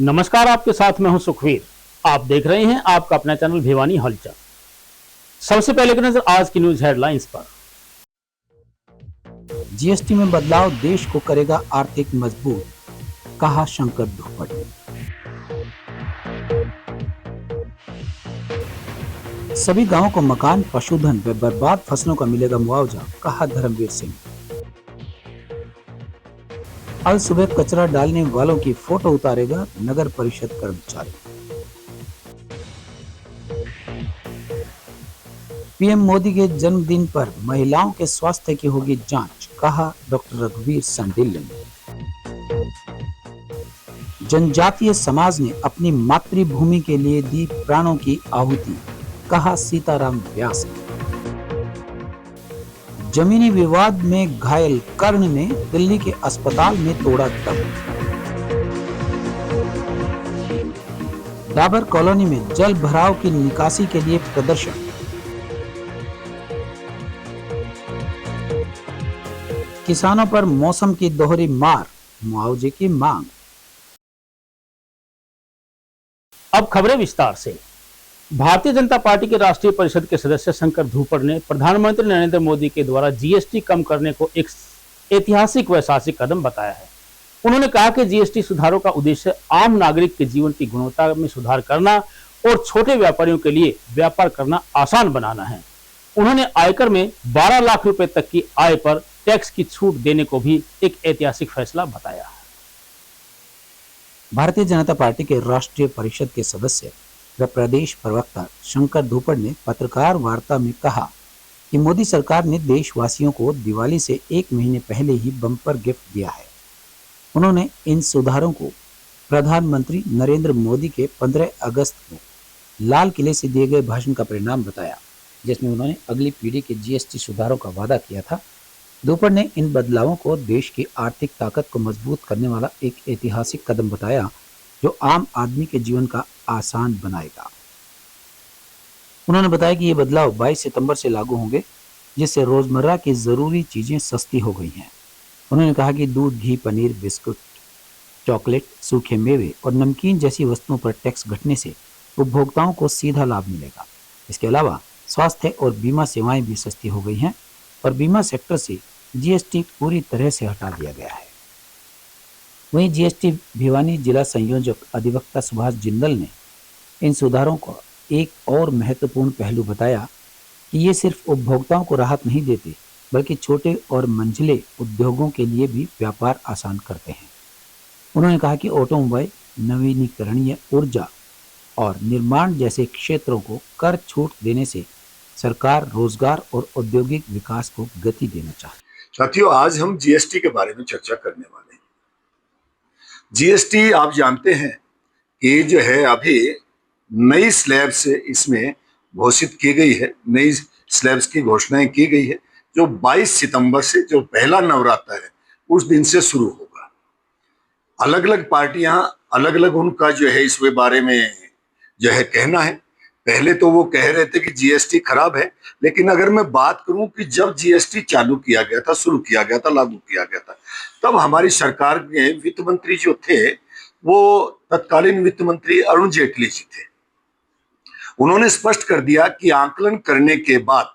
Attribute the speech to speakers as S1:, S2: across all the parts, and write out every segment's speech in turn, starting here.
S1: नमस्कार, आपके साथ मैं हूं सुखवीर। आप देख रहे हैं आपका अपना चैनल भिवानी हलचल। सबसे पहले की नजर आज की न्यूज हेडलाइंस पर।
S2: जीएसटी में बदलाव देश को करेगा आर्थिक मजबूत, कहा शंकर धूपड़ ने। सभी गांवों को मकान, पशुधन व बर्बाद फसलों का मिलेगा मुआवजा, कहा धर्मवीर सिंह। अल सुबह कचरा डालने वालों की फोटो उतारेगा नगर परिषद कर्मचारी। पीएम मोदी के जन्मदिन पर महिलाओं के स्वास्थ्य की होगी जांच, कहा डॉक्टर रघुवीर संडिल्ले ने। जनजातीय समाज ने अपनी मातृभूमि के लिए दी प्राणों की आहुति, कहा सीताराम व्यास ने। जमीनी विवाद में घायल कर्ण ने दिल्ली के अस्पताल में तोड़ा दम। डाबर कॉलोनी में जल भराव की निकासी के लिए प्रदर्शन। किसानों पर मौसम की दोहरी मार, मुआवजे की मांग।
S1: अब खबरें विस्तार से। भारतीय जनता पार्टी के राष्ट्रीय परिषद के सदस्य शंकर धूपड़ ने प्रधानमंत्री नरेंद्र मोदी के द्वारा जीएसटी कम करने को एक ऐतिहासिक व साहसिक कदम बताया है। उन्होंने कहा कि जीएसटी सुधारों का उद्देश्य आम नागरिक के जीवन की गुणवत्ता में सुधार करना और छोटे व्यापारियों के लिए व्यापार करना आसान बनाना है। उन्होंने आयकर में 12 लाख रुपए तक की आय पर टैक्स की छूट देने को भी एक ऐतिहासिक फैसला बताया।
S2: भारतीय जनता पार्टी के राष्ट्रीय परिषद के सदस्य व प्रदेश प्रवक्ता शंकर धूपड़ ने पत्रकार वार्ता में कहा कि मोदी सरकार ने देशवासियों को दिवाली से 1 महीने पहले ही बम्पर गिफ्ट दिया है। उन्होंने इन सुधारों को प्रधानमंत्री नरेंद्र मोदी के 15 अगस्त को लाल किले से दिए गए भाषण का परिणाम बताया, जिसमें उन्होंने अगली पीढ़ी के जीएसटी सुधारों का वादा किया था। धूपड़ ने इन बदलावों को देश की आर्थिक ताकत को मजबूत करने वाला एक ऐतिहासिक कदम बताया, जो आम आदमी के जीवन का आसान बनाएगा। उन्होंने बताया कि ये बदलाव 22 सितंबर से लागू होंगे, जिससे रोजमर्रा की जरूरी चीजें सस्ती हो गई हैं। उन्होंने कहा कि दूध, घी, पनीर, बिस्कुट, चॉकलेट, सूखे मेवे और नमकीन जैसी वस्तुओं पर टैक्स घटने से उपभोक्ताओं को सीधा लाभ मिलेगा। इसके अलावा स्वास्थ्य और बीमा सेवाएं भी सस्ती हो गई हैं और बीमा सेक्टर से जीएसटी पूरी तरह से हटा दिया गया है। वहीं जीएसटी भिवानी जिला संयोजक अधिवक्ता सुभाष जिंदल ने इन सुधारों को एक और महत्वपूर्ण पहलू बताया कि ये सिर्फ उपभोक्ताओं को राहत नहीं देते, बल्कि छोटे और मंझले उद्योगों के लिए भी व्यापार आसान करते हैं। उन्होंने कहा कि ऑटोमोबाइल, नवीनीकरणीय ऊर्जा और निर्माण जैसे क्षेत्रों को कर छूट देने से सरकार रोजगार और औद्योगिक विकास को गति देना चाहती है।
S3: साथियों, आज हम जीएसटी के बारे में चर्चा करने वाले हैं। जीएसटी आप जानते हैं कि जो है अभी नई स्लैब से इसमें घोषित की गई है, नई स्लैब्स की घोषणाएं की गई है, जो 22 सितंबर से जो पहला नवरात्र है उस दिन से शुरू होगा। अलग अलग पार्टियां अलग अलग उनका जो है इस बारे में जो है कहना है। पहले तो वो कह रहे थे कि जीएसटी खराब है, लेकिन अगर मैं बात करूं कि जब जीएसटी चालू किया गया था, शुरू किया गया था, लागू किया गया था, तब हमारी सरकार के वित्त मंत्री जो थे वो तत्कालीन वित्त मंत्री अरुण जेटली जी थे। उन्होंने स्पष्ट कर दिया कि आंकलन करने के बाद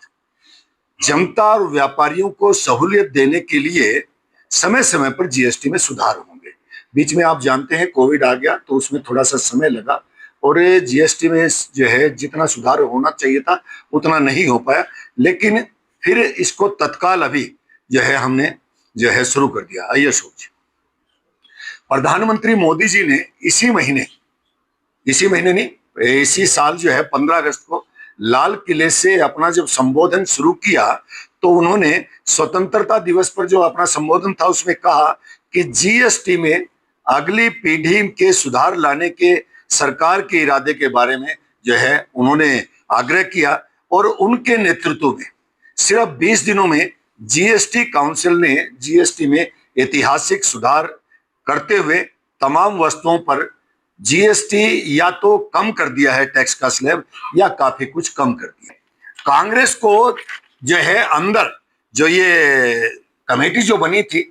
S3: जनता और व्यापारियों को सहूलियत देने के लिए समय समय पर जीएसटी में सुधार होंगे। बीच में आप जानते हैं कोविड आ गया, तो उसमें थोड़ा सा समय लगा और जीएसटी में जो है जितना सुधार होना चाहिए था उतना नहीं हो पाया, लेकिन फिर इसको तत्काल अभी जो है हमने जो है शुरू कर दिया। आइए सोचिए, प्रधानमंत्री मोदी जी ने इसी महीने नहीं, इसी साल जो है 15 अगस्त को लाल किले से अपना जब संबोधन शुरू किया, तो उन्होंने स्वतंत्रता दिवस पर जो अपना संबोधन था उसमें कहा कि जीएसटी में अगली पीढ़ी के सुधार लाने के सरकार के इरादे के बारे में जो है उन्होंने आग्रह किया और उनके नेतृत्व में सिर्फ 20 दिनों में जीएसटी काउंसिल ने जीएसटी में ऐतिहासिक सुधार करते हुए तमाम वस्तुओं पर जीएसटी या तो कम कर दिया है, टैक्स का स्लैब, या काफी कुछ कम कर दिया। कांग्रेस को जो है अंदर जो ये कमेटी जो बनी थी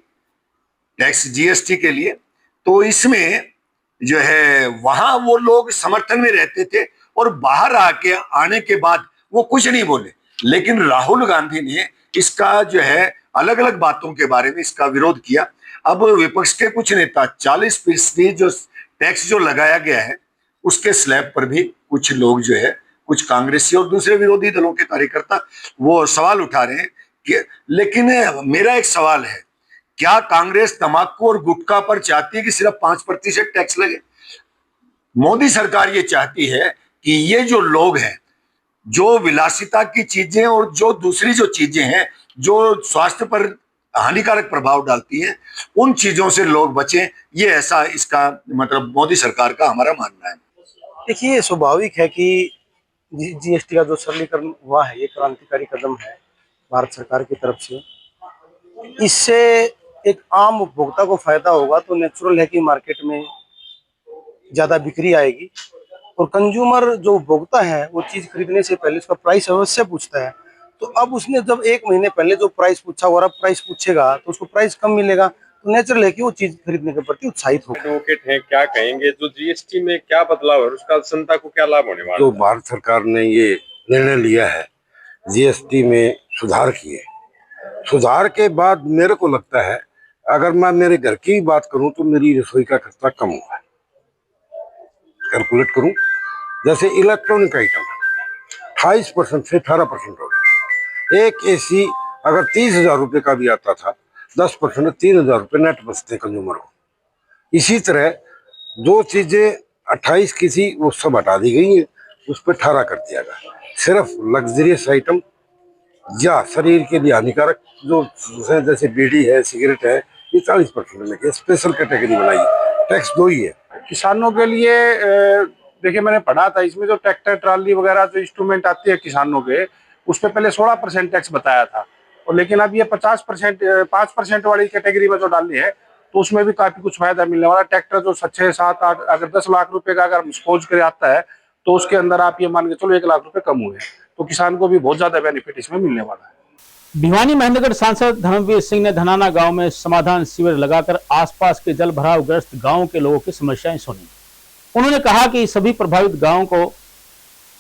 S3: टैक्स जीएसटी के लिए, तो इसमें जो है वहां वो लोग समर्थन में रहते थे और बाहर आने के बाद वो कुछ नहीं बोले। लेकिन राहुल गांधी ने इसका जो है अलग अलग बातों के बारे में इसका विरोध किया। अब विपक्ष के कुछ नेता 40% जो टैक्स जो लगाया गया है उसके स्लैब पर भी कुछ लोग जो है, कुछ कांग्रेसी और दूसरे विरोधी दलों के कार्यकर्ता वो सवाल उठा रहे हैं कि, लेकिन मेरा एक सवाल है, क्या कांग्रेस तंबाकू और गुटखा पर चाहती है कि सिर्फ 5% टैक्स लगे? मोदी सरकार ये चाहती है कि ये जो लोग हैं, जो विलासिता की चीजें और जो दूसरी जो चीजें हैं जो स्वास्थ्य पर हानिकारक प्रभाव डालती हैं, उन चीजों से लोग बचें। ये ऐसा इसका मतलब मोदी सरकार का हमारा मानना है।
S4: देखिए, स्वाभाविक है कि जीएसटी का जो सरलीकरण हुआ है ये क्रांतिकारी कदम है भारत सरकार की तरफ से। इससे एक आम उपभोक्ता को फायदा होगा तो नेचुरल है कि मार्केट में ज्यादा बिक्री आएगी और कंज्यूमर जो उपभोक्ता है वो चीज खरीदने से पहले उसका प्राइस अवश्य पूछता है। तो अब उसने जब 1 महीने पहले जो प्राइस पूछा और अब प्राइस पूछेगा तो उसको प्राइस कम मिलेगा, तो नेचुरल है कि वो चीज खरीदने के प्रति उत्साहित होगा।
S5: एडवोकेट हैं, क्या कहेंगे जो जीएसटी में क्या बदलाव है, उसका जनता को क्या लाभ होने वाला
S6: जो भारत सरकार ने ये निर्णय लिया है जीएसटी में सुधार किए, सुधार के बाद मेरे को लगता है, अगर मैं मेरे घर की बात करूं तो मेरी रसोई का खर्चा कम हुआ है। कैलकुलेट करूं, जैसे इलेक्ट्रॉनिक आइटम 28% से 18% हो गया। एक एसी अगर 30,000 रुपये का भी आता था, 10% 3,000 रुपये नेट बचते कंज्यूमर को। इसी तरह जो चीजें 28 की थी वो सब हटा दी गई है, उस पर 18 कर दिया गया। सिर्फ लग्जरियस आइटम या शरीर के लिए हानिकारक जो जैसे बीड़ी है, सिगरेट है, ये 40% में स्पेशल कैटेगरी बनाई। टैक्स 2 ही है
S7: किसानों के लिए। देखिए, मैंने पढ़ा था इसमें जो ट्रैक्टर ट्राली वगैरह जो इंस्ट्रूमेंट आती है किसानों के, उस पर पहले 16% टैक्स बताया था, और लेकिन अब ये 5% वाली कैटेगरी में जो डाली है तो उसमें भी काफी कुछ फायदा मिलने वाला। ट्रैक्टर जो 6, 7, 8 अगर 10 लाख रुपए का अगर सपोज कर आता है तो उसके अंदर आप ये मान के चलो 1 लाख रुपए कम हुए, तो किसान को भी बहुत ज्यादा बेनिफिट इसमें मिलने वाला है।
S1: भिवानी महेंद्रगढ़ सांसद धर्मवीर सिंह ने धनाना गांव में समाधान शिविर लगाकर आसपास के जल भराव ग्रस्त गांवों के लोगों की समस्याएं सुनी। उन्होंने कहा कि सभी प्रभावित गांवों को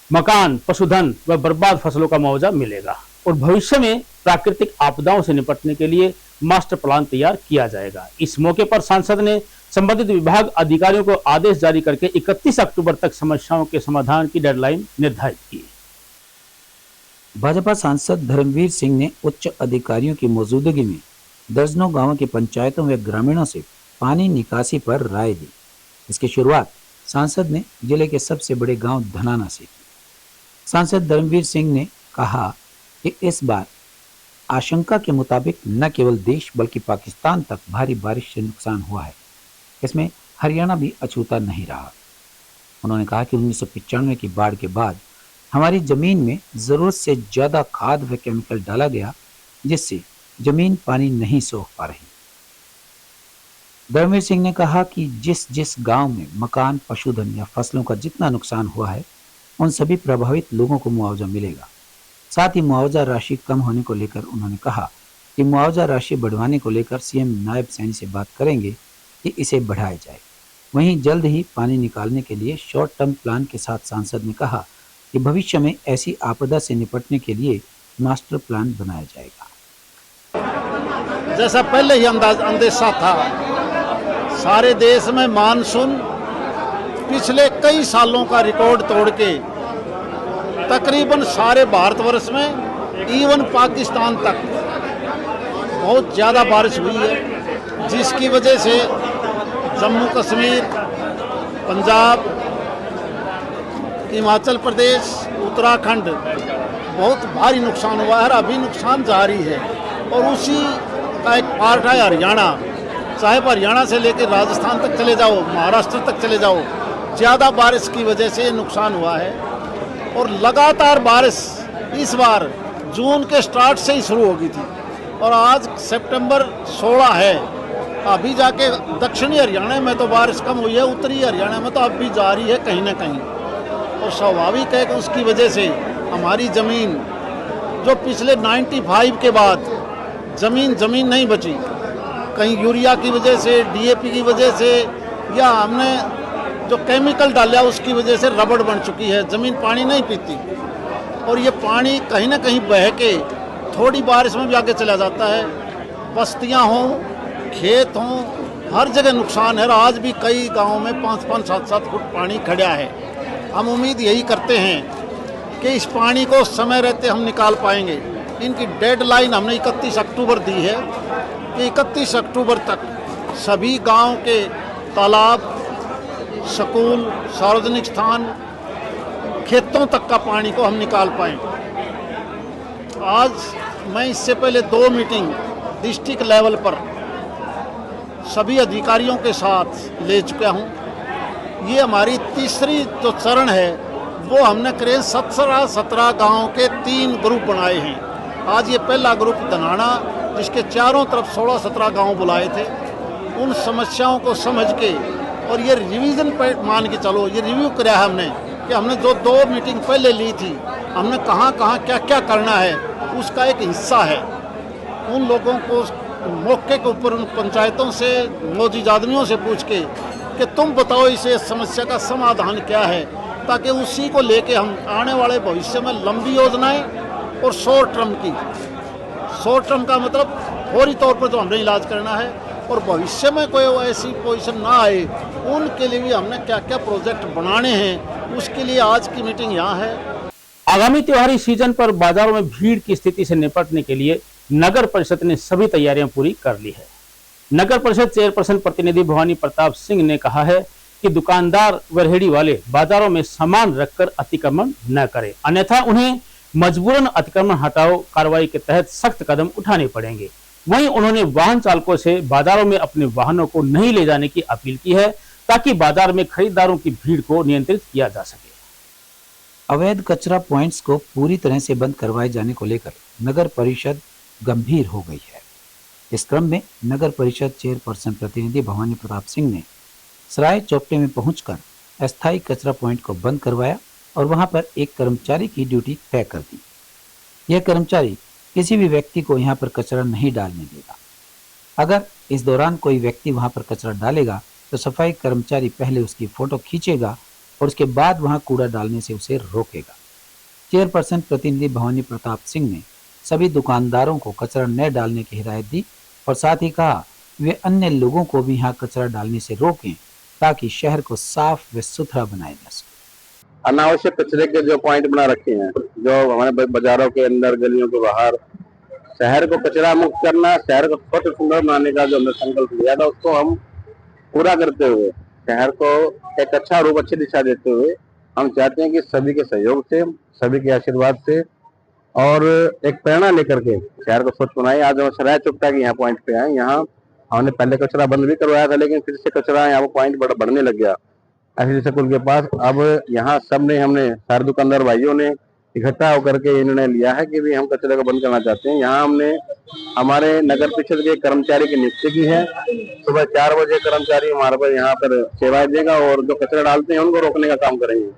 S1: मकान, पशुधन व बर्बाद फसलों का मुआवजा मिलेगा और भविष्य में प्राकृतिक आपदाओं से निपटने के लिए मास्टर प्लान तैयार किया जाएगा। इस मौके पर सांसद ने संबंधित विभाग अधिकारियों को आदेश जारी करके 31 अक्टूबर तक समस्याओं के समाधान की डेडलाइन निर्धारित की।
S2: भाजपा सांसद धर्मवीर सिंह ने उच्च अधिकारियों की मौजूदगी में दर्जनों गांवों की पंचायतों व ग्रामीणों से पानी निकासी पर राय दी। इसकी शुरुआत सांसद ने जिले के सबसे बड़े गांव धनाना से की। सांसद धर्मवीर सिंह ने कहा कि इस बार आशंका के मुताबिक न केवल देश बल्कि पाकिस्तान तक भारी बारिश से नुकसान हुआ है। इसमें हरियाणा भी अछूता नहीं रहा। उन्होंने कहा कि 1995 की बाढ़ के बाद हमारी जमीन में जरूरत से ज्यादा खाद व केमिकल डाला गया, जिससे जमीन पानी नहीं सोख पा रही। धर्मवीर सिंह ने कहा कि जिस जिस गांव में मकान, पशुधन या फसलों का जितना नुकसान हुआ है उन सभी प्रभावित लोगों को मुआवजा मिलेगा। साथ ही मुआवजा राशि कम होने को लेकर उन्होंने कहा कि मुआवजा राशि बढ़वाने को लेकर सीएम नायब सैनी से बात करेंगे कि इसे बढ़ाया जाए। वहीं जल्द ही पानी निकालने के लिए शॉर्ट टर्म प्लान के साथ सांसद ने कहा कि भविष्य में ऐसी आपदा से निपटने के लिए मास्टर प्लान बनाया जाएगा।
S8: जैसा पहले ही अंदेशा था, सारे देश में मानसून पिछले कई सालों का रिकॉर्ड तोड़ के तकरीबन सारे भारतवर्ष में इवन पाकिस्तान तक बहुत ज़्यादा बारिश हुई है, जिसकी वजह से जम्मू कश्मीर, पंजाब, हिमाचल प्रदेश, उत्तराखंड बहुत भारी नुकसान हुआ है। अभी नुकसान जारी है और उसी का एक पार्ट है हरियाणा। चाहे हरियाणा से लेकर राजस्थान तक चले जाओ, महाराष्ट्र तक चले जाओ, ज़्यादा बारिश की वजह से नुकसान हुआ है। और लगातार बारिश इस बार जून के स्टार्ट से ही शुरू हो गई थी और आज सितंबर 16 है। अभी जाके दक्षिणी हरियाणा में तो बारिश कम हुई है, उत्तरी हरियाणा में तो अब भी जारी है कहीं ना कहीं। और स्वाभाविक है कि उसकी वजह से हमारी ज़मीन जो पिछले 95 के बाद ज़मीन नहीं बची, कहीं यूरिया की वजह से, डीएपी की वजह से, या हमने जो केमिकल डाला उसकी वजह से रबड़ बन चुकी है, ज़मीन पानी नहीं पीती और ये पानी कहीं ना कहीं बह के थोड़ी बारिश में भी आगे चला जाता है। बस्तियां हों, खेत हों, हर जगह नुकसान है। और आज भी कई गांवों में 5-5, 7-7 फुट पानी खड़ा है। हम उम्मीद यही करते हैं कि इस पानी को समय रहते हम निकाल पाएंगे। इनकी डेडलाइन हमने 31 अक्टूबर दी है कि 31 अक्टूबर तक सभी गांव के तालाब, स्कूल, सार्वजनिक स्थान, खेतों तक का पानी को हम निकाल पाएं। आज मैं इससे पहले 2 मीटिंग डिस्ट्रिक्ट लेवल पर सभी अधिकारियों के साथ ले चुका हूं। ये हमारी तीसरी जो चरण है वो हमने करीब 17 गांव के 3 ग्रुप बनाए हैं। आज ये पहला ग्रुप धनाना, जिसके चारों तरफ 16-17 गांव बुलाए थे, उन समस्याओं को समझ के और ये रिवीजन पर मान के चलो, ये रिव्यू कराया हमने कि हमने जो 2 मीटिंग पहले ली थी, हमने कहाँ कहाँ क्या क्या करना है, उसका एक हिस्सा है। उन लोगों को मौके के ऊपर उन पंचायतों से, मौजूद आदमियों से पूछ के कि तुम बताओ इसे समस्या का समाधान क्या है, ताकि उसी को लेके हम आने वाले भविष्य में लंबी योजनाएं और शॉर्ट टर्म की, शॉर्ट टर्म का मतलब फौरी तौर पर तो हमने इलाज करना है और भविष्य में कोई ऐसी पोजीशन ना आए उनके लिए भी हमने क्या क्या प्रोजेक्ट बनाने हैं, उसके लिए आज की मीटिंग यहाँ है।
S1: आगामी त्योहारी सीजन पर बाजारों में भीड़ की स्थिति से निपटने के लिए नगर परिषद ने सभी तैयारियां पूरी कर ली है। नगर परिषद चेयरपर्सन प्रतिनिधि भवानी प्रताप सिंह ने कहा है कि दुकानदार व रेहड़ी वाले बाजारों में सामान रखकर अतिक्रमण न करें, अन्यथा उन्हें मजबूरन अतिक्रमण हटाओ कार्रवाई के तहत सख्त कदम उठाने पड़ेंगे। वहीं उन्होंने वाहन चालकों से बाजारों में अपने वाहनों को नहीं ले जाने की अपील की है, ताकि बाजार में खरीदारों की भीड़ को नियंत्रित किया जा सके।
S2: अवैध कचरा पॉइंट्स को पूरी तरह से बंद करवाए जाने को लेकर नगर परिषद गंभीर हो गई है। इस क्रम में नगर परिषद चेयरपर्सन प्रतिनिधि भवानी प्रताप सिंह ने सराय चौपटे में पहुंचकर अस्थायी कचरा पॉइंट को बंद करवाया और वहां पर एक कर्मचारी की ड्यूटी तय कर दी। यह कर्मचारी किसी भी व्यक्ति को यहां पर कचरा नहीं डालने देगा। अगर इस दौरान कोई व्यक्ति वहां पर कचरा डालेगा तो सफाई कर्मचारी पहले उसकी फोटो खींचेगा और उसके बाद वहां कूड़ा डालने से उसे रोकेगा। चेयरपर्सन प्रतिनिधि भवानी प्रताप सिंह ने सभी दुकानदारों को कचरा न डालने की हिदायत दी और साथ ही कहा वे अन्य लोगों को भी यहाँ कचरा डालने से रोकें, ताकि शहर को साफ व सुथरा बनाया जा सके।
S9: अनावश्यक कचरे के जो पॉइंट बना रखे हैं, जो हमारे बाजारों के अंदर, गलियों के बाहर, शहर को कचरा मुक्त करना, शहर को स्वच्छ सुंदर बनाने का जो हमने संकल्प लिया था, उसको हम पूरा करते हुए, शहर को एक अच्छा रूप, अच्छी दिशा देते हुए, हम चाहते हैं कि सभी के सहयोग से, सभी के आशीर्वाद से और एक प्रेरणा लेकर के शहर को स्वच्छ बनाए। आज हम सराय चौपटा के यहाँ पॉइंट पे आए। यहाँ हमने पहले कचरा बंद भी करवाया था, लेकिन फिर से कचरा यहाँ पर पॉइंट बढ़ने लग गया ऐसे स्कूल के पास। अब यहाँ सबने, हमने सारे दुकानदार भाइयों ने इकट्ठा होकर के निर्णय लिया है कि भी हम कचरे को बंद करना चाहते हैं। यहाँ हमने हमारे नगर परिषद के कर्मचारी की नियुक्ति की है। सुबह 4 बजे कर्मचारी हमारे पर यहाँ पर सेवाएं देगा और जो कचरा डालते हैं उनको रोकने का काम करेंगे।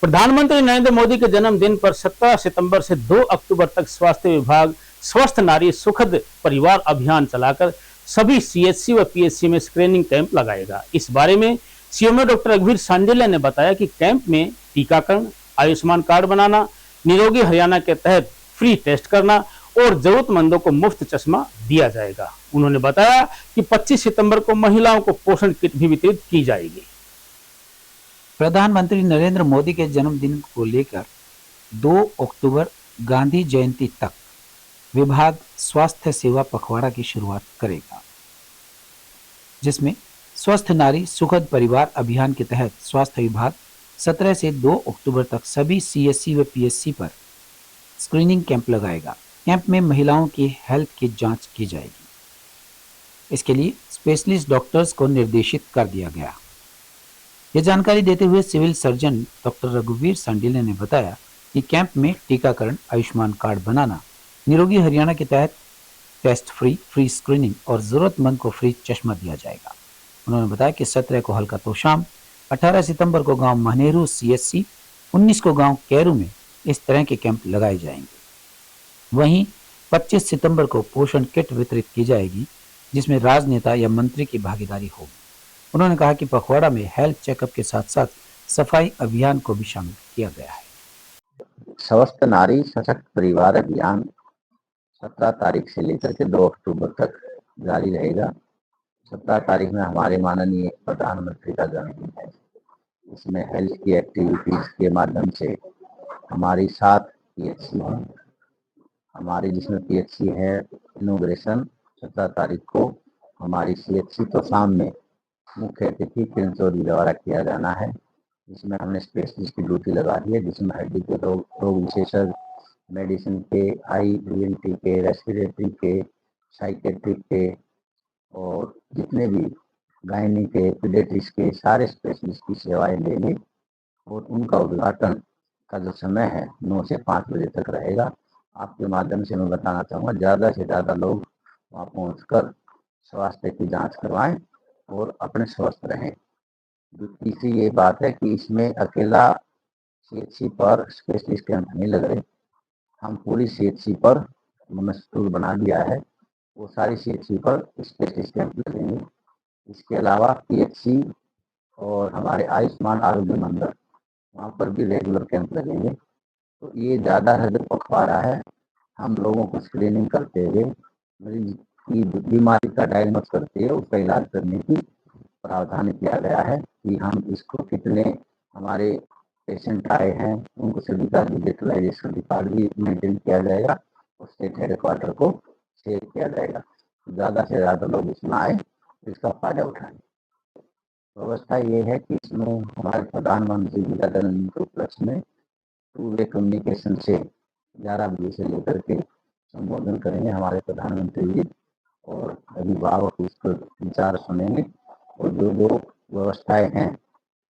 S1: प्रधानमंत्री नरेंद्र मोदी के जन्मदिन पर 17 सितंबर से 2 अक्टूबर तक स्वास्थ्य विभाग स्वस्थ नारी सुखद परिवार अभियान चलाकर सभी सीएचसी व पीएचसी में स्क्रीनिंग कैंप लगाएगा। इस बारे में सीएमओ डॉक्टर रघुवीर सांडिल्या ने बताया कि कैंप में टीकाकरण, आयुष्मान कार्ड बनाना, निरोगी हरियाणा के तहत फ्री टेस्ट करना और जरूरतमंदों को मुफ्त चश्मा दिया जाएगा। उन्होंने बताया कि 25 सितंबर को महिलाओं को पोषण किट भी वितरित की जाएगी।
S2: प्रधानमंत्री नरेंद्र मोदी के जन्मदिन को लेकर 2 अक्टूबर गांधी जयंती तक विभाग स्वास्थ्य सेवा पखवाड़ा की शुरुआत करेगा, जिसमें स्वस्थ नारी सुखद परिवार अभियान के तहत स्वास्थ्य विभाग 17 से 2 अक्टूबर तक सभी सीएचसी व पीएचसी पर स्क्रीनिंग कैंप लगाएगा। कैंप में महिलाओं की हेल्थ की जांच की जाएगी। इसके लिए स्पेशलिस्ट डॉक्टर्स को निर्देशित कर दिया गया। यह जानकारी देते हुए सिविल सर्जन डॉक्टर रघुवीर सांडिल्या ने बताया कि कैंप में टीकाकरण, आयुष्मान कार्ड बनाना, निरोगी हरियाणा के तहत टेस्ट फ्री स्क्रीनिंग और जरूरतमंद को फ्री चश्मा दिया जाएगा। उन्होंने बताया कि 17 को हल्का तोशाम, 18 सितंबर को गांव महनेरू सीएचसी, 19 को गांव कैरू में इस तरह के कैंप लगाए जाएंगे। वहीं 25 सितंबर को पोषण किट वितरित की जाएगी, जिसमें राजनेता या मंत्री की भागीदारी होगी। उन्होंने कहा कि पखवाड़ा में हेल्थ चेकअप के साथ साथ सफाई अभियान को भी शामिल किया गया है।
S9: स्वस्थ नारी सशक्त परिवार अभियान 17 तारीख से लेकर के 2 अक्टूबर तक जारी रहेगा। 17 तारीख में हमारे माननीय प्रधानमंत्री का जन्मदिन है। इसमें हेल्थ की एक्टिविटीज के माध्यम से हमारी 7 पीएचसी हैं। हमारी जिसमें पीएचसी है इनोग्रेशन 17 तारीख को हमारी सीएचसी तो शाम में मुख्य अतिथि किरण चौधरी द्वारा किया जाना है। जिसमें हमने स्पेशलिस्ट की ड्यूटी लगा दी है, जिसमें हड्डी के रोग विशेषज्ञ, मेडिसिन के, आई ईएनटी के, रेस्पिरेटरी के, साइकेट्रिक के और जितने भी गायनी के, पीडियाट्रिक्स के सारे स्पेशलिस्ट की सेवाएं लेंगे। और उनका उद्घाटन का जो समय है 9 से 5 बजे तक रहेगा। आपके माध्यम से मैं बताना चाहूँगा ज़्यादा से ज़्यादा लोग वहाँ पहुँचकर स्वास्थ्य की जांच करवाएं और अपने स्वस्थ रहें। तीसरी ये बात है कि इसमें अकेला सीएचसी पर स्पेशलिस्ट कैंप नहीं लग रहे, हम पूरी सीएचसी पर हमने स्टूल बना दिया है, वो सारी सीएचसी पर स्पेशलिस्ट कैंप लगेंगे। इसके अलावा पीएचसी और हमारे आयुष्मान आरोग्य मंदिर वहाँ पर भी रेगुलर कैंप लगेंगे। तो ये ज़्यादा है जो पखवाड़ा है, हम लोगों को स्क्रीनिंग करते हुए मरीज की बीमारी का डायग्नोस करते हुए उसका इलाज करने की प्रावधान किया गया है कि हम इसको कितने हमारे पेशेंट आए हैं उनको सभी का डिजिटलाइजेशन रिकॉर्ड भी मेंटेन किया जाएगा और स्टेट हेडक्वार्टर को शेयर किया जाएगा। ज़्यादा से ज़्यादा लोग इसमें आए, इसका फायदा उठाएं। व्यवस्था ये है कि इसमें हमारे प्रधानमंत्री जी का जन्मदिन के उपलक्ष्य में 2-वे कम्युनिकेशन से 11 बजे से लेकर के संबोधन करेंगे हमारे प्रधानमंत्री जी और अभिभावक उसको विचार सुनेंगे और जो व्यवस्थाएं हैं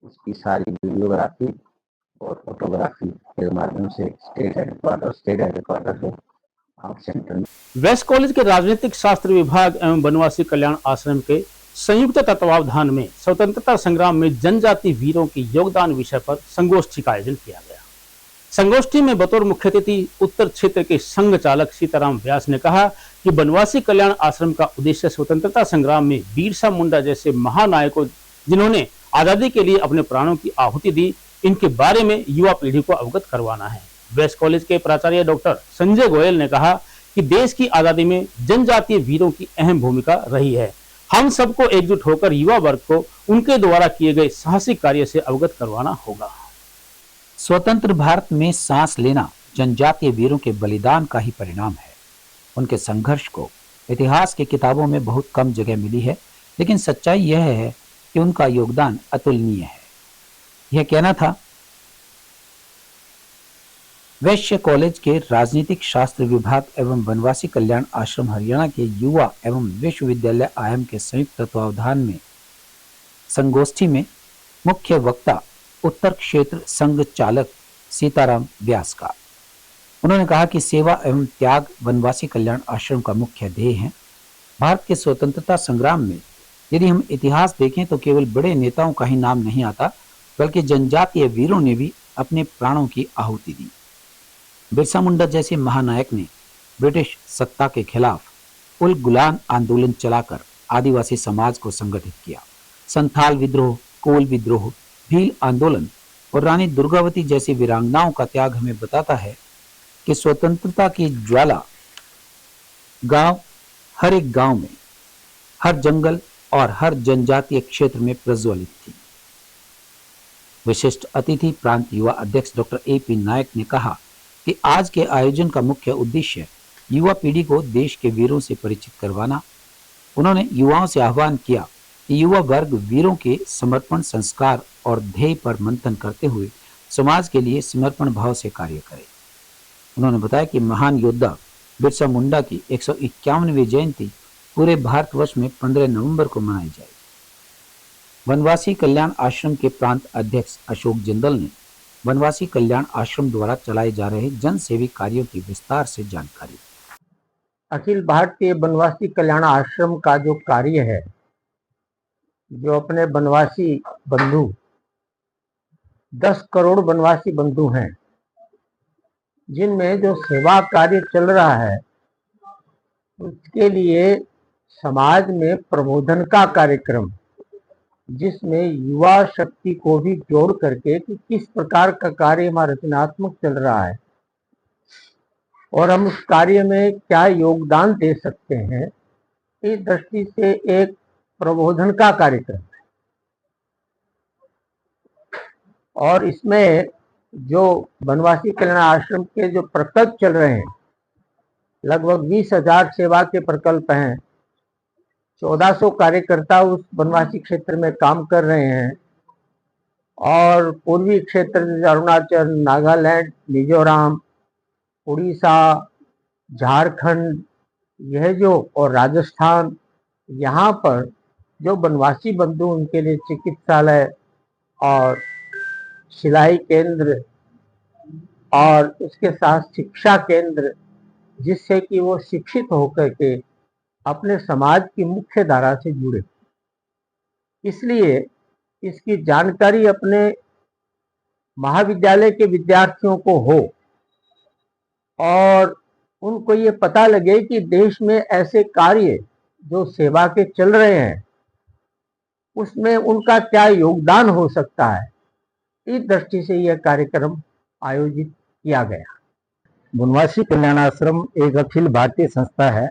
S9: उसकी सारी वीडियोग्राफी और फोटोग्राफी के माध्यम से स्टेट हेडक्वार्टर से आप सेंटर।
S1: वेस्ट कॉलेज के राजनीतिक शास्त्र विभाग एवं वनवासी कल्याण आश्रम के संयुक्त तत्वावधान में स्वतंत्रता संग्राम में जनजाति वीरों के योगदान विषय पर संगोष्ठी का आयोजन किया गया। संगोष्ठी में बतौर मुख्य अतिथि उत्तर क्षेत्र के संघ चालक सीताराम व्यास ने कहा कि वनवासी कल्याण आश्रम का उद्देश्य स्वतंत्रता संग्राम में बिरसा मुंडा जैसे महानायकों जिन्होंने आजादी के लिए अपने प्राणों की आहुति दी, इनके बारे में युवा पीढ़ी को अवगत करवाना है। वेस्ट कॉलेज के प्राचार्य डॉक्टर संजय गोयल ने कहा कि देश की आजादी में जनजातीय वीरों की अहम भूमिका रही है। हम सबको एकजुट होकर युवा वर्ग को उनके द्वारा किए गए साहसिक कार्य से अवगत करवाना होगा।
S2: स्वतंत्र भारत में सांस लेना जनजातीय वीरों के बलिदान का ही परिणाम है। उनके संघर्ष को इतिहास की किताबों में बहुत कम जगह मिली है, लेकिन सच्चाई यह है कि उनका योगदान अतुलनीय है। यह कहना था वैश्य कॉलेज के राजनीतिक शास्त्र विभाग एवं वनवासी कल्याण आश्रम हरियाणा के युवा एवं विश्वविद्यालय आयम के संयुक्त तत्वावधान में संगोष्ठी में मुख्य वक्ता उत्तर क्षेत्र संघ चालक सीताराम व्यास का। उन्होंने कहा कि सेवा एवं त्याग वनवासी कल्याण आश्रम का मुख्य ध्येय है। भारत के स्वतंत्रता संग्राम में यदि हम इतिहास देखें तो केवल बड़े नेताओं का ही नाम नहीं आता, बल्कि जनजातीय वीरों ने भी अपने प्राणों की आहुति दी। बिरसा मुंडा जैसे महानायक ने ब्रिटिश सत्ता के खिलाफ उल गुलान आंदोलन चलाकर आदिवासी समाज को संगठित किया। संथाल विद्रोह, कोल विद्रोह, भील आंदोलन और रानी दुर्गावती जैसी वीरांगनाओं का त्याग हमें बताता है कि स्वतंत्रता की ज्वाला हर एक गांव में, हर जंगल और हर जनजातीय क्षेत्र में प्रज्वलित थी। विशिष्ट अतिथि प्रांत युवा अध्यक्ष डॉक्टर ए.पी. नायक ने कहा कि आज के आयोजन का मुख्य उद्देश्य युवा पीढ़ी को देश के वीरों से परिचित करवाना। उन्होंने युवाओं से आह्वान किया कि युवा वर्ग वीरों के समर्पण संस्कार और ध्येय पर मंथन करते हुए समाज के लिए समर्पण भाव से कार्य करे। उन्होंने बताया कि महान योद्धा बिरसा मुंडा की 151वीं जयंती पूरे भारतवर्ष में 15 नवंबर को मनाई जाएगी। वनवासी कल्याण आश्रम के प्रांत अध्यक्ष अशोक जिंदल ने वनवासी कल्याण आश्रम द्वारा चलाए जा रहे जन सेवी कार्यों की विस्तार से जानकारी।
S10: अखिल भारतीय वनवासी कल्याण आश्रम का जो कार्य है, जो अपने वनवासी बंधु 10 करोड़ वनवासी बंधु हैं, जिनमें जो सेवा कार्य चल रहा है, उसके लिए समाज में प्रबोधन का कार्यक्रम जिसमें युवा शक्ति को भी जोड़ करके कि किस प्रकार का कार्य हमारा रचनात्मक चल रहा है और हम उस कार्य में क्या योगदान दे सकते हैं, इस दृष्टि से एक प्रबोधन का कार्यक्रम है। और इसमें जो बनवासी कल्याण आश्रम के जो प्रकल्प चल रहे हैं, लगभग 20,000 सेवा के प्रकल्प हैं, 1400 कार्यकर्ता उस बनवासी क्षेत्र में काम कर रहे हैं और पूर्वी क्षेत्र जैसे अरुणाचल, नागालैंड, मिजोरम, उड़ीसा, झारखंड, यह जो और राजस्थान, यहाँ पर जो बनवासी बंधु उनके लिए चिकित्सालय और सिलाई केंद्र और उसके साथ शिक्षा केंद्र, जिससे कि वो शिक्षित होकर के अपने समाज की मुख्य धारा से जुड़े, इसलिए इसकी जानकारी अपने महाविद्यालय के विद्यार्थियों को हो और उनको ये पता लगे कि देश में ऐसे कार्य जो सेवा के चल रहे हैं उसमें उनका क्या योगदान हो सकता है। इस दृष्टि से यह कार्यक्रम आयोजित किया गया।
S11: बनवासी कल्याण आश्रम एक अखिल भारतीय संस्था है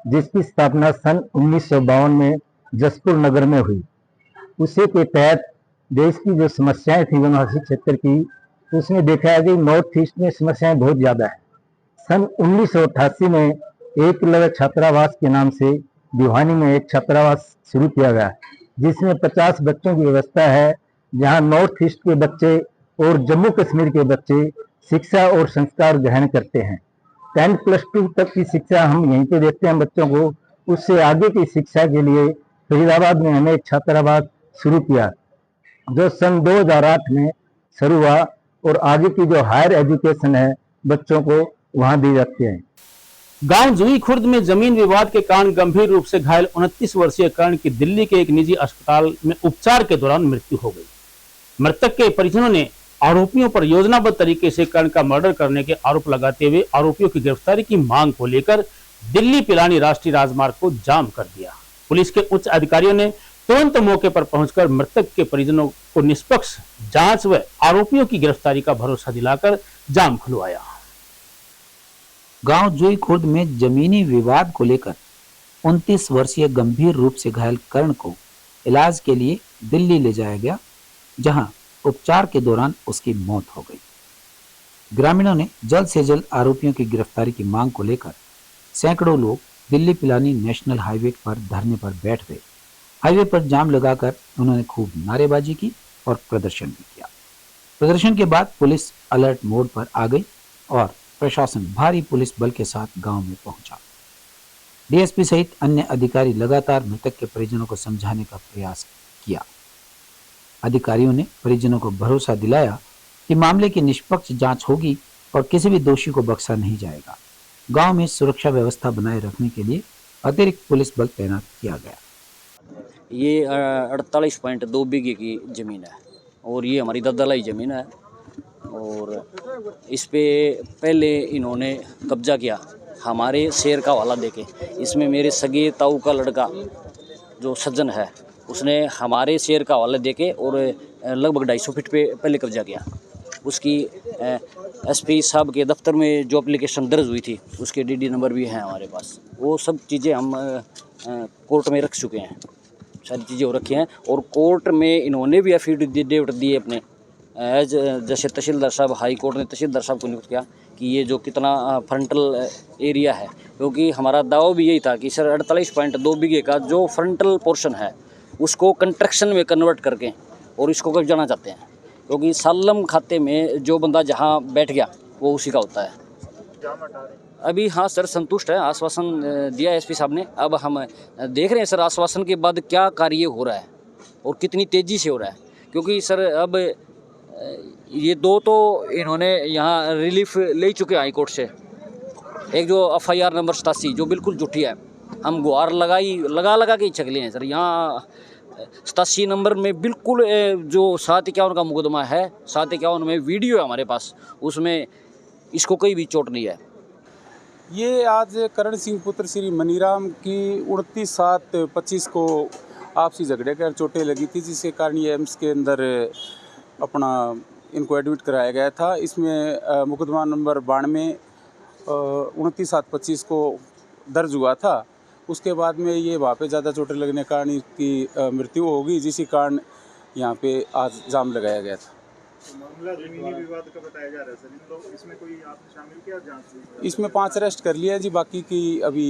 S11: जिसकी स्थापना सन 1952 में जसपुर नगर में हुई। उसी के तहत देश की जो समस्याएं थी बनवासी क्षेत्र की, उसमें देखा गया कि नॉर्थ ईस्ट में समस्याएं बहुत ज़्यादा है। सन 1988 में एकलव्य छात्रावास के नाम से भिवानी में एक छात्रावास शुरू किया गया, जिसमें 50 बच्चों की व्यवस्था है, जहां नॉर्थ ईस्ट के बच्चे और जम्मू कश्मीर के बच्चे शिक्षा और संस्कार ग्रहण करते हैं। 10+2 तक की शिक्षा हम यहीं पे देते हैं बच्चों को। उससे आगे की शिक्षा के लिए फरीदाबाद में हमें एक छात्रावास शुरू किया, जो सन 2008 में शुरू हुआ और आगे की जो हायर एजुकेशन है बच्चों को वहां दी जाती है।
S1: गांव जुई खुर्द में जमीन विवाद के कारण गंभीर रूप से घायल 29 वर्षीय कर्ण की दिल्ली के एक निजी अस्पताल में उपचार के दौरान मृत्यु हो गई। मृतक के परिजनों ने आरोपियों पर योजनाबद्ध तरीके से कर्ण का मर्डर करने के आरोप लगाते हुए आरोपियों की गिरफ्तारी की मांग को लेकर दिल्ली पिलानी राष्ट्रीय राजमार्ग को जाम कर दिया। पुलिस के उच्च अधिकारियों ने तुरंत मौके पर पहुंचकर मृतक के परिजनों को निष्पक्ष जांच व आरोपियों की गिरफ्तारी का भरोसा दिलाकर जाम खुलवाया।
S2: गांव जुई खुर्द में जमीनी विवाद को लेकर 29 वर्षीय गंभीर रूप से घायल कर्ण को इलाज के लिए दिल्ली ले जाया गया, जहां उपचार के दौरान उसकी मौत हो गई। ग्रामीणों ने जल्द से जल्द आरोपियों की गिरफ्तारी की मांग को लेकर सैकड़ों लोग दिल्ली पिलानी नेशनल हाईवे पर धरने पर बैठ गए। हाईवे पर जाम लगाकर उन्होंने खूब नारेबाजी की और प्रदर्शन भी किया। प्रदर्शन के बाद पुलिस अलर्ट मोड पर आ गई और प्रशासन भारी पुलिस बल के साथ गांव में पहुंचा। डीएसपी सहित अन्य अधिकारी लगातार मृतक के परिजनों को समझाने का प्रयास किया। अधिकारियों ने परिजनों को भरोसा दिलाया कि मामले की निष्पक्ष जांच होगी और किसी भी दोषी को बख्शा नहीं जाएगा। गांव में सुरक्षा व्यवस्था बनाए रखने के लिए अतिरिक्त पुलिस बल तैनात किया गया।
S12: ये 48.2 बीघे की ज़मीन है और ये हमारी ददलाई ज़मीन है और इस पे पहले इन्होंने कब्जा किया हमारे शेर का हवाला देके। इसमें मेरे सगे ताऊ का लड़का जो सज्जन है उसने हमारे शेर का हवाला देके और लगभग 250 फीट पे पहले कब्जा किया। उसकी एसपी साहब के दफ्तर में जो एप्लीकेशन दर्ज हुई थी उसके डीडी नंबर भी हैं हमारे पास। वो सब चीज़ें हम कोर्ट में रख चुके हैं, सारी चीज़ें हो रखी हैं और कोर्ट में इन्होंने भी एफिडेविट दिए अपने एज जैसे तहसीलदार साहब, हाई कोर्ट ने तहसीलदार साहब को नियुक्त किया कि ये जो कितना फ्रंटल एरिया है, क्योंकि हमारा दावा भी यही था कि सर 48.2 बीघे का जो फ्रंटल पोर्शन है उसको कंस्ट्रक्शन में कन्वर्ट करके और इसको कब जाना चाहते हैं, क्योंकि सालम खाते में जो बंदा जहाँ बैठ गया वो उसी का होता है। अभी हाँ सर संतुष्ट है, आश्वासन दिया एसपी साहब ने। अब हम देख रहे हैं सर आश्वासन के बाद क्या कार्य हो रहा है और कितनी तेज़ी से हो रहा है, क्योंकि सर अब ये दो तो इन्होंने यहाँ रिलीफ ले चुके हाई कोर्ट से। एक जो FIR नंबर 87 जो बिल्कुल झूठी है, हम गुहार लगा के ही चकले हैं सर। यहाँ 87 नंबर में बिल्कुल जो 751 का मुकदमा है, 751 में वीडियो है हमारे पास, उसमें इसको कोई भी चोट नहीं है।
S13: ये आज करण सिंह पुत्र श्री मनीराम की 29/7/25 को आपसी झगड़े कर चोटें लगी थी, जिसके कारण ये एम्स के अंदर अपना इनको एडमिट कराया गया था। इसमें मुकदमा नंबर 92 29/7/25 को दर्ज हुआ था। उसके बाद में ये वहाँ पे ज़्यादा चोटें लगने के कारण इसकी मृत्यु होगी, जिसी कारण यहाँ पे आज जाम लगाया गया था।
S14: मामला जमीनी विवाद का बताया जा रहा है सर, इन लोग इसमें कोई आपने शामिल किया जांच?
S13: इसमें 5 अरेस्ट कर लिया जी, बाकी की अभी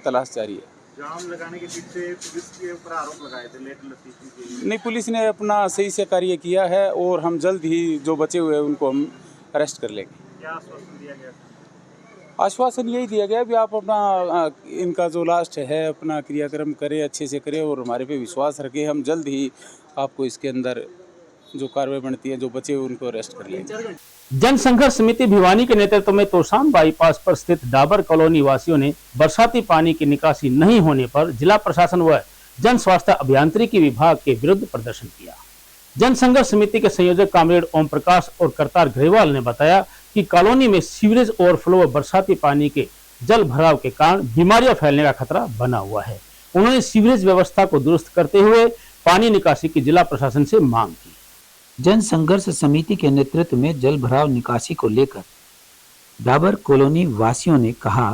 S13: तलाश जारी है।
S14: जाम लगाने के पीछे पुलिस के ऊपर आरोप लगाए थे लेट लतीफी के।
S13: नहीं, पुलिस ने अपना सही से कार्य किया है और हम जल्द ही जो बचे हुए हैं उनको हम अरेस्ट कर लेंगे।
S14: क्या आश्वासन दिया गया?
S13: आश्वासन यही दिया गया भी आप अपना इनका जो लास्ट है अपना क्रियाक्रम करें, अच्छे से करें और हमारे पे विश्वास रखें। हम जल्द ही आपको इसके अंदर जो कार्रवाई बनती है, जो बचे हुए उनको अरेस्ट कर लेंगे।
S1: जनसंघर्ष समिति भिवानी के नेतृत्व में तोशाम बाईपास पर स्थित डाबर कॉलोनी वासियों ने बरसाती पानी की निकासी नहीं होने पर जिला प्रशासन व जन स्वास्थ्य अभियांत्रिकी विभाग के विरुद्ध प्रदर्शन किया। जनसंघर्ष समिति के संयोजक कामरेड ओम प्रकाश और करतार ग्रेवाल ने बताया कि कॉलोनी में सीवरेज ओवरफ्लो व बरसाती पानी के जल भराव के कारण बीमारियां फैलने का खतरा बना हुआ है। उन्होंने सीवरेज व्यवस्था को दुरुस्त करते हुए पानी निकासी की जिला प्रशासन से मांग की।
S2: जन संघर्ष समिति के नेतृत्व में जल भराव निकासी को लेकर डाबर कॉलोनी वासियों ने कहा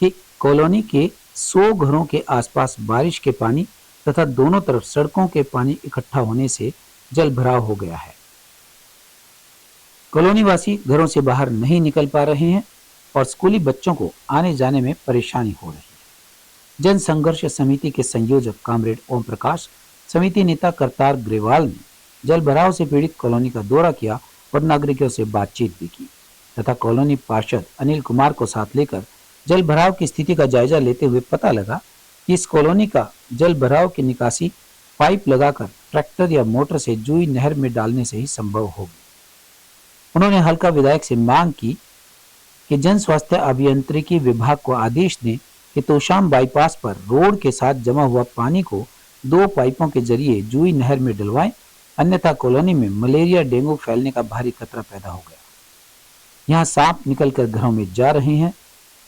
S2: कि कॉलोनी के 100 घरों के आसपास बारिश के पानी तथा दोनों तरफ सड़कों के पानी इकट्ठा होने से जल भराव हो गया है। कॉलोनी वासी घरों से बाहर नहीं निकल पा रहे हैं और स्कूली बच्चों को आने जाने में परेशानी हो रही है। जन संघर्ष समिति के संयोजक कामरेड ओम प्रकाश, समिति नेता करतार ग्रेवाल ने जल भराव से पीड़ित कॉलोनी का दौरा किया और नागरिकों से बातचीत भी की तथा कॉलोनी पार्षद अनिल कुमार को साथ लेकर जल भराव की स्थिति का जायजा लेते हुए पता लगा कि इस कॉलोनी का जल भराव की निकासी पाइप लगाकर ट्रैक्टर या मोटर से जूई नहर में डालने से ही संभव होगी। उन्होंने हल्का विधायक से मांग की कि जन स्वास्थ्य अभियांत्रिकी विभाग को आदेश दें कि तोशाम बाईपास पर रोड के साथ जमा हुआ पानी को 2 पाइपों के जरिए जूई नहर में डलवाएं, अन्यथा कॉलोनी में मलेरिया डेंगू फैलने का भारी खतरा पैदा हो गया। यहाँ सांप निकलकर घरों में जा रहे हैं,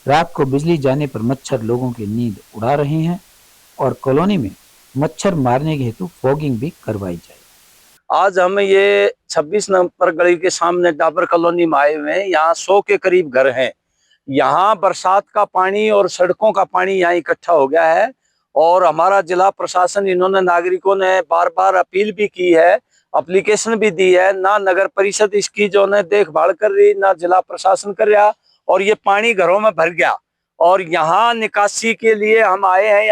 S2: रात को बिजली जाने पर मच्छर लोगों की नींद उड़ा रहे हैं और कॉलोनी में मच्छर मारने के हेतु फॉगिंग भी करवाई जाए।
S15: आज हम ये 26 नंबर गली के सामने डाबर कॉलोनी में आए हुए हैं। यहाँ 100 के करीब घर हैं। यहाँ बरसात का पानी और सड़कों का पानी यहाँ इकट्ठा हो गया है और हमारा जिला प्रशासन, इन्होंने नागरिकों ने बार बार अपील भी की है, एप्लीकेशन भी दी है, ना नगर परिषद इसकी जो है देखभाल कर रही, ना जिला प्रशासन कर रहा और ये पानी घरों में भर गया। और यहाँ निकासी के लिए हम आए हैं।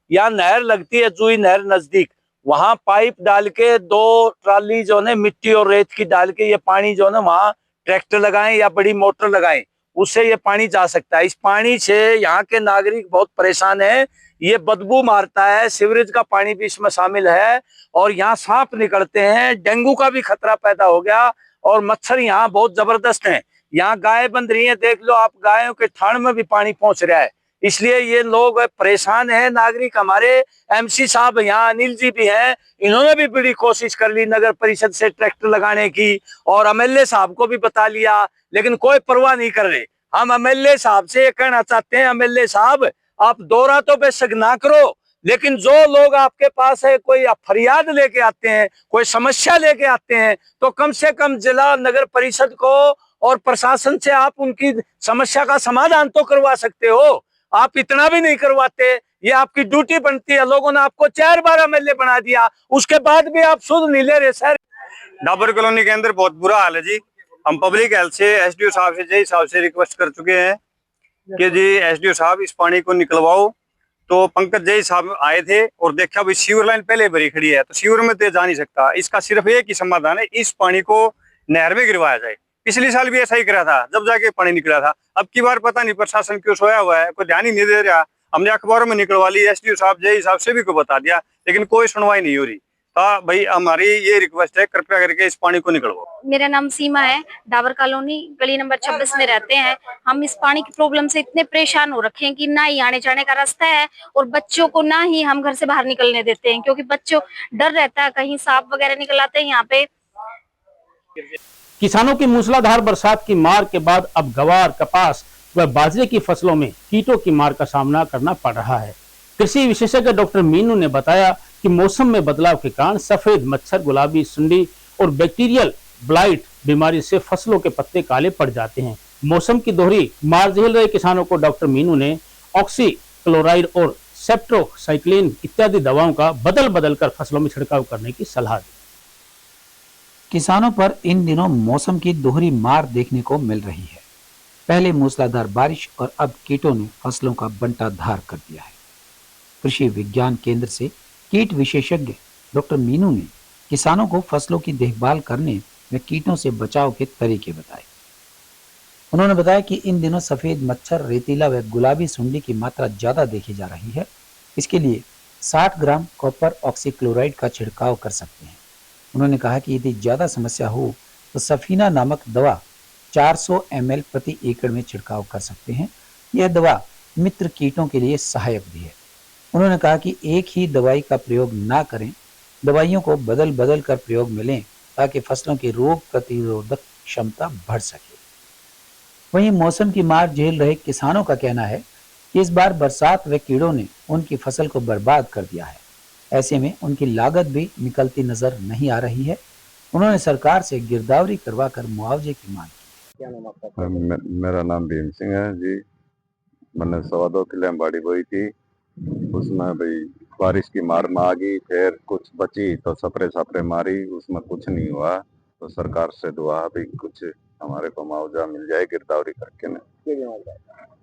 S15: यहाँ नहर लगती है, जूई नहर नजदीक, वहां पाइप डाल के 2 ट्राली जो है मिट्टी और रेत की डाल के ये पानी जो है वहां ट्रैक्टर लगाएं या बड़ी मोटर लगाएं, उससे ये पानी जा सकता है। इस पानी से यहाँ के नागरिक बहुत परेशान है। ये बदबू मारता है, सीवरेज का पानी भी इसमें शामिल है और यहाँ सांप निकलते हैं, डेंगू का भी खतरा पैदा हो गया और मच्छर यहाँ बहुत जबरदस्त हैं। यहाँ गाय बंध रही है, देख लो आप, गायों के थान में भी पानी पहुंच रहा है। इसलिए ये लोग परेशान हैं नागरिक। हमारे एमसी साहब यहाँ अनिल जी भी हैं, इन्होंने भी बड़ी कोशिश कर ली नगर परिषद से ट्रैक्टर लगाने की और एमएलए साहब को भी बता लिया, लेकिन कोई परवाह नहीं कर रहे। हम एमएलए साहब से ये कहना चाहते हैं, एमएलए साहब आप दौरा तो बेशक ना करो, लेकिन जो लोग आपके पास है, कोई फरियाद लेके आते हैं, कोई समस्या लेके आते हैं, तो कम से कम जिला नगर परिषद को और प्रशासन से आप उनकी समस्या का समाधान तो करवा सकते हो। आप इतना भी नहीं करवाते, ये आपकी ड्यूटी बनती है। लोगों ने आपको 4 बार एमएलए बना दिया, उसके बाद भी आप सुध नहीं ले रहे। सर,
S16: डाबर कॉलोनी के अंदर बहुत बुरा हाल है जी। हम पब्लिक हेल्थ से एसडीओ साहब से, जय साहब से रिक्वेस्ट कर चुके हैं कि जी एसडीओ साहब इस पानी को निकलवाओ। तो पंकज जय साहब आए थे और देखा भाई सीवर लाइन पहले भरी खड़ी है, तो सीवर में तो जा नहीं सकता। इसका सिर्फ एक ही समाधान है, इस पानी को नहर में गिरवाया जाए। पिछली साल भी ऐसा ही करा था, जब जाके पानी निकला था। अब की बार पता नहीं प्रशासन क्यों सोया हुआ है, कोई ध्यान ही नहीं दे रहा। हमने अखबारों में निकलवा ली, एसडीओ साहब जय साहब से भी को बता दिया, लेकिन कोई सुनवाई नहीं हो रही। तो भाई हमारी ये रिक्वेस्ट है, कृपया करके इस पानी को निकलवाओ।
S17: मेरा नाम सीमा है, डाबर कॉलोनी गली नंबर 26 में रहते हैं। हम इस पानी की प्रॉब्लम से इतने परेशान हो रखे हैं कि ना ही आने जाने का रास्ता है और बच्चों को ना ही हम घर से बाहर निकलने देते हैं, क्योंकि बच्चों डर रहता है कहीं सांप वगैरह निकल आते हैं यहाँ पे।
S1: किसानों की मूसलाधार बरसात की मार के बाद अब गवार, कपास व बाजरे की फसलों में कीटों की मार का सामना करना पड़ रहा है। कृषि विशेषज्ञ डॉक्टर मीनू ने बताया कि मौसम में बदलाव के कारण सफेद मच्छर, गुलाबी सुंडी और बैक्टीरियल ब्लाइट बीमारी से फसलों के पत्ते काले पड़ जाते हैं। मौसम की दोहरी मार झेल रहे किसानों को डॉक्टर मीनू ने ऑक्सीक्लोराइड और सेप्ट्रोसाइक्लिन इत्यादि दवाओं का बदल बदल कर फसलों में छिड़काव करने की सलाह दी।
S2: किसानों पर इन दिनों मौसम की दोहरी मार देखने को मिल रही है। पहले मूसलाधार बारिश और अब कीटों ने फसलों का बंटाधार कर दिया है। कृषि विज्ञान केंद्र से कीट विशेषज्ञ डॉक्टर मीनू ने किसानों को फसलों की देखभाल करने व कीटों से बचाव के तरीके बताए। उन्होंने बताया कि इन दिनों सफेद मच्छर, रेतीला व गुलाबी सुंडी की मात्रा ज्यादा देखी जा रही है। इसके लिए 60 ग्राम कॉपर ऑक्सीक्लोराइड का छिड़काव कर सकते हैं। उन्होंने कहा कि यदि ज्यादा समस्या हो तो सफीना नामक दवा 400 ml प्रति एकड़ में छिड़काव कर सकते हैं। यह दवा मित्र कीटों के लिए सहायक भी है। उन्होंने कहा कि एक ही दवाई का प्रयोग ना करें, दवाइयों को बदल बदल कर प्रयोग में लें ताकि फसलों की रोग प्रतिरोधक क्षमता बढ़ सके। वहीं मौसम की मार झेल रहे किसानों का कहना है कि इस बार बरसात व कीड़ों ने उनकी फसल को बर्बाद कर दिया है। ऐसे में उनकी लागत भी निकलती नजर नहीं आ रही है। उन्होंने सरकार से गिरदावरी करवा कर मुआवजे की मांग की। क्या नाम आपका?
S18: मेरा नाम भीम सिंह है जी। मैंने 2.25 किलो बाड़ी बोई थी, उसमें भाई बारिश की मार में आ गई, फिर कुछ बची तो सपरे मारी, उसमें कुछ नहीं हुआ। तो सरकार से दुआ भाई कुछ हमारे को मुआवजा मिल जाए गिरदावरी करके ना।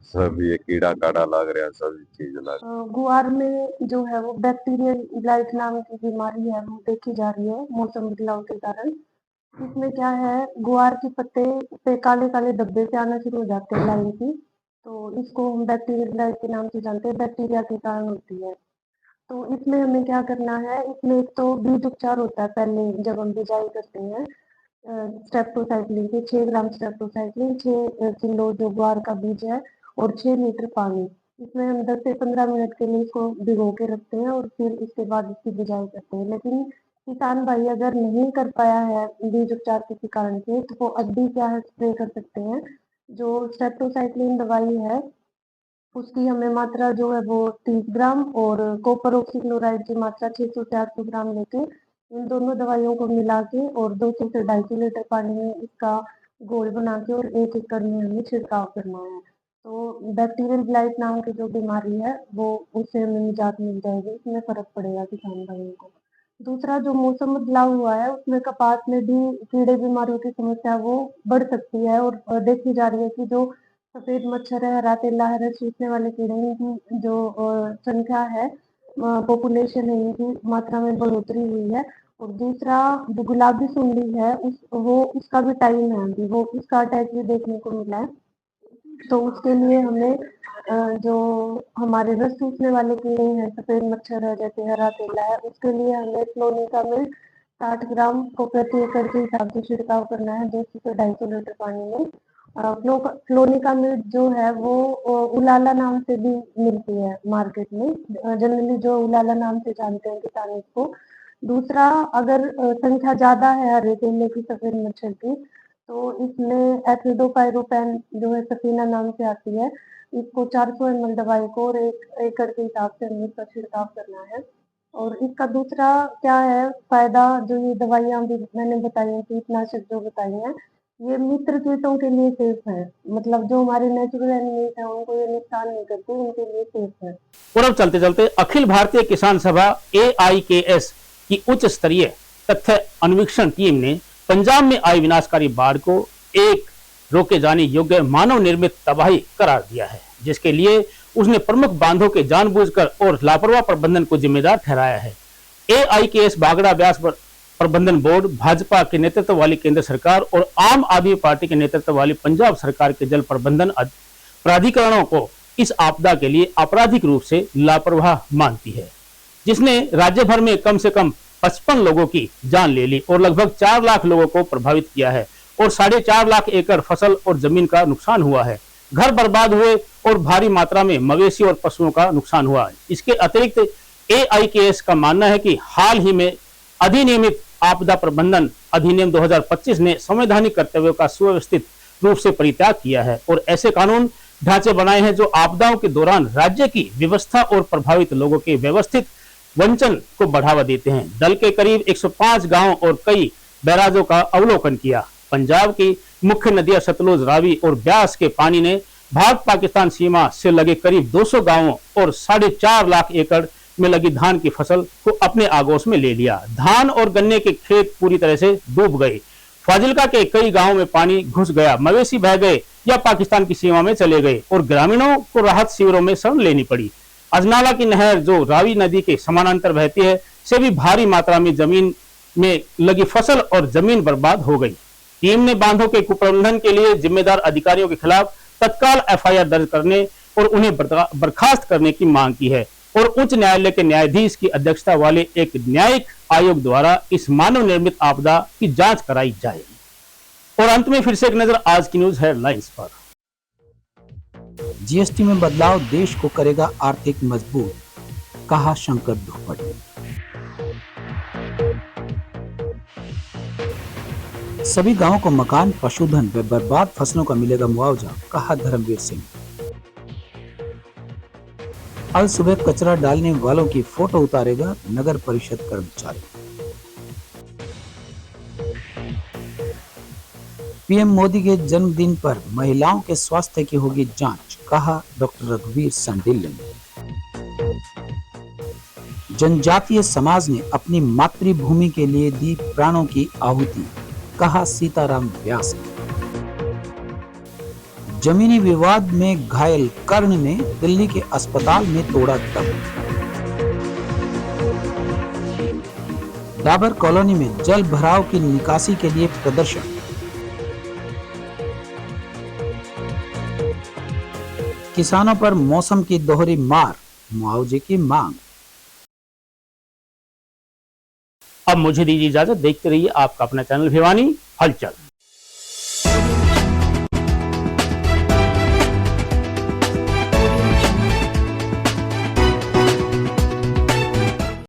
S18: सब ये कीड़ा काड़ा लग रहा है, सब चीज लग।
S19: गुआर में जो है वो बैक्टीरियल ब्लाइट नाम की बीमारी है वो देखी जा रही है मौसम बदलाव के कारण। इसमें क्या है, गुआर के पत्ते पे काले काले धब्बे से आना शुरू हो जाते हैं लाइन की, तो इसको हम बैक्टीरियल ब्लाइट के नाम से जानते हैं, बैक्टीरिया के कारण होती है। तो इसमें हमें क्या करना है, इसमें एक तो बीज उपचार होता है पहले जब हम बिजाई करते हैं, स्ट्रेप्टोसाइक्लिन के 6 ग्राम स्ट्रेप्टोसाइक्लिन 6 किलो जो गुआर का बीज है और 6 लीटर पानी, इसमें हम 10 से 15 मिनट के लिए इसको भिगो के रखते हैं और फिर इसके बाद इसकी बिजाई करते हैं। लेकिन किसान भाई अगर नहीं कर पाया है बीज उपचार किसी कारण से, तो वो अब भी क्या है स्प्रे कर सकते हैं। जो स्ट्रेप्टोसाइक्लिन दवाई है उसकी हमें मात्रा जो है वो 30 ग्राम और कॉपर ऑक्सीक्लोराइड की मात्रा 600 से 800 ग्राम लेके इन दोनों दवाइयों को मिला के और 200 से 250 लीटर पानी में इसका घोल बना के और 1 एकड़ में हमें छिड़काव करना है। तो बैक्टीरियल ब्लाइट नाम की जो बीमारी है वो उससे हमें निजात मिल जाएगी, इसमें फर्क पड़ेगा किसान भाइयों को। दूसरा जो मौसम बदलाव हुआ है उसमें कपास में भी कीड़े बीमारियों की समस्या वो बढ़ सकती है और देखी जा रही है कि जो सफेद मच्छर है, हरा तेला है, सूखने वाले कीड़े, इनकी जो संख्या है, पॉपुलेशन है, इनकी मात्रा में बढ़ोतरी हुई है। और दूसरा जो गुलाबी सुंडी है उसका भी टाइम है अभी, वो उसका अटैक भी देखने को मिला है। तो उसके लिए हमें जो हमारे रस चूसने वाले कीड़े हैं, सफेद मच्छर है जैसे हरा तेला है, उसके लिए हमें फ्लोनिकामिड 60 ग्राम को प्रति एकड़ के हिसाब से छिड़काव करना है 200 से 250 लीटर पानी में। फ्लोनिकामिड जो है वो उलाला नाम से भी मिलती है मार्केट में, जनरली जो उलाला नाम से जानते हैं किसान इसको। दूसरा, अगर संख्या ज्यादा है हरे तेले की सफेद मच्छर की, तो इसमें एथिडोपाइरोपेन जो है सफीना नाम से आती है, इसको 400 ml दवाई को और 1 एकड़ के हिसाब से हमें इसका छिड़काव करना है। और इसका दूसरा क्या है फायदा, जो ये दवाइयाँ भी मैंने बताई हैं, कीटनाशक जो बताई हैं, ये मित्र कीटों के लिए सेफ है, मतलब जो हमारे नेचुरल एनिमल्स हैं उनको ये नुकसान नहीं करती, उनके लिए सेफ है।
S1: और अब चलते चलते अखिल भारतीय किसान सभा AIKS की उच्च स्तरीय तथ्य अन्वेषण टीम ने पंजाब में आई विनाशकारी बाढ़ को एक रोके जाने योग्य मानव निर्मित तबाही करार दिया है, जिसके लिए उसने प्रमुख बांधों के जानबूझकर और लापरवाह प्रबंधन को जिम्मेदार ठहराया है। AIKS बागड़ा ब्यास प्रबंधन बोर्ड, भाजपा के नेतृत्व वाली केंद्र सरकार और आम आदमी पार्टी के नेतृत्व वाली पंजाब सरकार के जल प्रबंधन प्राधिकरणों को इस आपदा के लिए आपराधिक रूप से लापरवाह मानती है, जिसने राज्य भर में कम से कम 55 लोगों की जान ले ली और लगभग 4 लाख लोगों को प्रभावित किया है और 4.5 लाख एकड़ फसल और जमीन का नुकसान हुआ है। घर बर्बाद हुए और भारी मात्रा में मवेशी और पशुओं का नुकसान हुआ है। इसके अतिरिक्त AIKS का मानना है कि हाल ही में अधिनियमित आपदा प्रबंधन अधिनियम 2025 ने संवैधानिक कर्तव्यों का सुव्यवस्थित रूप से परित्याग किया है और ऐसे कानून ढांचे बनाए हैं जो आपदाओं के दौरान राज्य की व्यवस्था और प्रभावित लोगों के व्यवस्थित वंचन को बढ़ावा देते हैं। दल के करीब 105 गांवों और कई बैराजों का अवलोकन किया। पंजाब की मुख्य नदियां सतलुज, रावी और ब्यास के पानी ने भारत पाकिस्तान सीमा से लगे करीब 200 गांवों और 4.5 लाख एकड़ में लगी धान की फसल को अपने आगोश में ले लिया। धान और गन्ने के खेत पूरी तरह से डूब गए। फाजिल्का के कई गांवों में पानी घुस गया, मवेशी बह गए या पाकिस्तान की सीमा में चले गए और ग्रामीणों को राहत शिविरों में शरण लेनी पड़ी। अजनाला की नहर जो रावी नदी के समानांतर बहती है से भी भारी मात्रा में जमीन में लगी फसल और जमीन बर्बाद हो गई। टीम ने बांधों के कुप्रबंधन के लिए जिम्मेदार अधिकारियों के खिलाफ तत्काल एफआईआर दर्ज करने और उन्हें बर्खास्त करने की मांग की है और उच्च न्यायालय के न्यायाधीश की अध्यक्षता वाले एक न्यायिक आयोग द्वारा इस मानव निर्मित आपदा की जांच कराई जाएगी। और अंत में फिर से एक नजर आज की न्यूज हेडलाइंस पर।
S2: जीएसटी में बदलाव देश को करेगा आर्थिक मजबूत, कहा शंकर धूपड़। सभी गांवों को मकान, पशुधन व बर्बाद फसलों का मिलेगा मुआवजा, कहा धर्मवीर सिंह। अल सुबह कचरा डालने वालों की फोटो उतारेगा नगर परिषद कर्मचारी। पीएम मोदी के जन्मदिन पर महिलाओं के स्वास्थ्य की होगी जांच, कहा डॉक्टर रघुवीर संडिल्ले ने। जनजातीय समाज ने अपनी मातृभूमि के लिए दी प्राणों की आहुति, कहा सीताराम व्यास ने। जमीनी विवाद में घायल कर्ण ने दिल्ली के अस्पताल में तोड़ा दम। डाबर कॉलोनी में जल भराव की निकासी के लिए प्रदर्शन। किसानों पर मौसम की दोहरी मार, मुआवजे की मांग।
S1: अब मुझे दीजिए इजाजत, देखते रहिए आपका अपना चैनल भिवानी हलचल।